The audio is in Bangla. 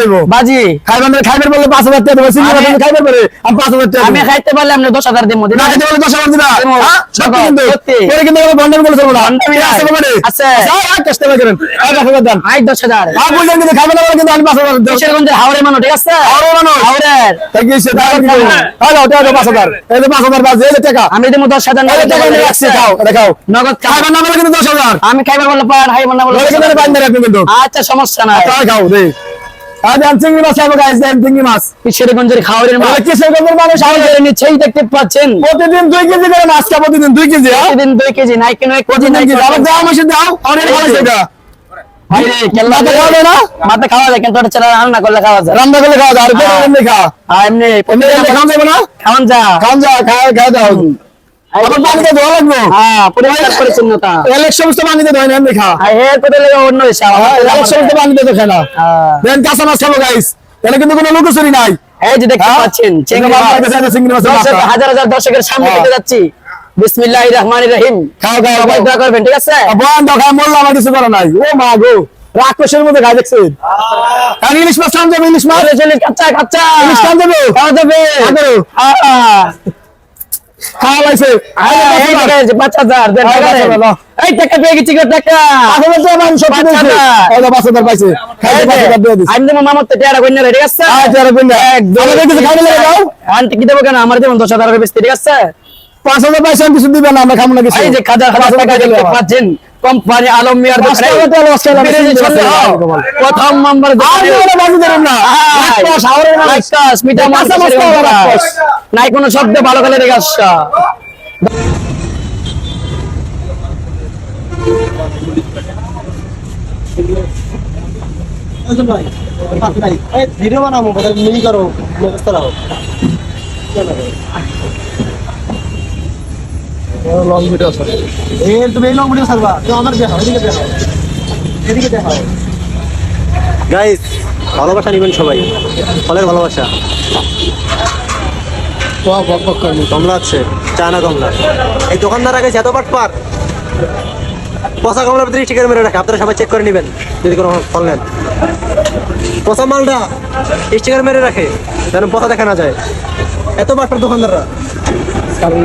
দেবো বাজি খাইবার বললে 5000 টাকা দেবো খাইবার বলে আমি 5000 টাকা আমি খাইতে পারলে আপনি 10000 দেব না খাইতে বলে 10000 দিবা হ্যাঁ সত্যি কিন্তু পরে কিন্তু বন্ধন বলে চলবো না আছে মানে আছে চেষ্টা করেন 1000 দেন আই 10000 হ্যাঁ বললেন কিন্তু খাইবার বলে কিন্তু আমি 5000 দেব কিশোরগঞ্জের হাওড়ে মানুষ ঠিক আছে হাওড়ের তাই কি সে হ্যালো টাকা 5000 এই যে 5000 বাজে এই যে টাকা আমি দেব 10000 টাকা নিয়ে আসছি খাও দেখাও নগদ খাইবার না বলে কিন্তু 10000 আমি খাইবার বললে পার হাইবার না বললে এখানে বান্ধে রাখবেন কিন্তু আচ্ছা সমস্যা নাই খাও রে আজ আমি চিংড়ি মাছ খাবো গাইস দেন চিংড়ি মাছ কিশোরগঞ্জের খাওয়ারের মাছ কিশোরগঞ্জের মানুষ আমাদের নিচেই দেখতে পাচ্ছেন প্রতিদিন 2 কেজি করে মাছ খাবো প্রতিদিন 2 কেজি প্রতিদিন 2 কেজি নাই কেন 1 কেজি নাই আবার দাও মাসে দাও অনেক ভালো সেটা ভাইরে কেল্লা খাওয়া যায় না মাথা খাওয়া যায় কিন্তু ওটা চালা রান্না করলে খাওয়া যায় রান্না করলে খাওয়া যায় আর বের এমনি খা এমনি খাওয়া যাবে না খাওয়ান যা খাওয়া যা খাওয়া দাও আবার পানিতে ধোয়া লাগবে হ্যাঁ পরিষ্কার পরিচ্ছন্নতা এক সমস্ত পানিতে ধোয় না এমনি খা এর কোথায় লাগে অন্য হিসাব এক সমস্ত পানিতে তো খানা দেন কাঁচা মাছ খাবো গাইস এটা কিন্তু কোনো লুকোচুরি নাই এই যে দেখতে পাচ্ছেন চিংড়ি মাছ হাজার হাজার দর্শকের সামনে পেতে যাচ্ছি বিসমিল্লাহির রহমানির রহিম খাও খাও সবাই দোয়া করবেন ঠিক আছে বন্ধ খাই মোল্লা আমার কিছু করা নাই ও মা গো রাক্ষসের মধ্যে খাই দেখছেন আর ইলিশ মাছ খান যাবে ইলিশ মাছ কাচ্চা কাচ্চা ইলিশ খান যাবে খাওয়া যাবে খাওয়া লাইছে 5000 দেন এই টাকা পেয়ে গেছি টাকা আসলে তো আমি সব কিছু 5000 পাইছে খাইতে 5000 দিয়ে দিছি আমি মামা তো টেরা কইনা ঠিক আছে টেরা কইনা একদম কিছু খাইলে লাগে দাও আন্টি কি দেব কেন আমার যেমন 10000 টাকা বেচতে ঠিক আছে 5000 পয়সা কিছু দিবেন না আমরা খাবো না কিছু এই যে হাজার টাকা দিতে পাচ্ছেন কোম্পানি আলম মিয়ার দোকানে প্রথম নাম্বার মিঠা মাছ নাই কোনো শব্দ ভালো করে রেখে আসা ভিডিও বানাবো মিনি করো মুখস্থ রাখো লং ভিডিও স্যার তুমি এই লং ভিডিও সারবা তো আমার দেখাও এদিকে দেখাও গাইস ভালোবাসা নেবেন সবাই ফলের ভালোবাসা কমলা আছে চায়না কমলা এই দোকানদার আগে এত পাট পচা কমলার ভিতরে স্টিকার মেরে রাখে আপনারা সবাই চেক করে নেবেন যদি কোনো ফল নেন পচা মালটা স্টিকার মেরে রাখে যেন পচা দেখা না যায় এত বাটপার দোকানদাররা কারণ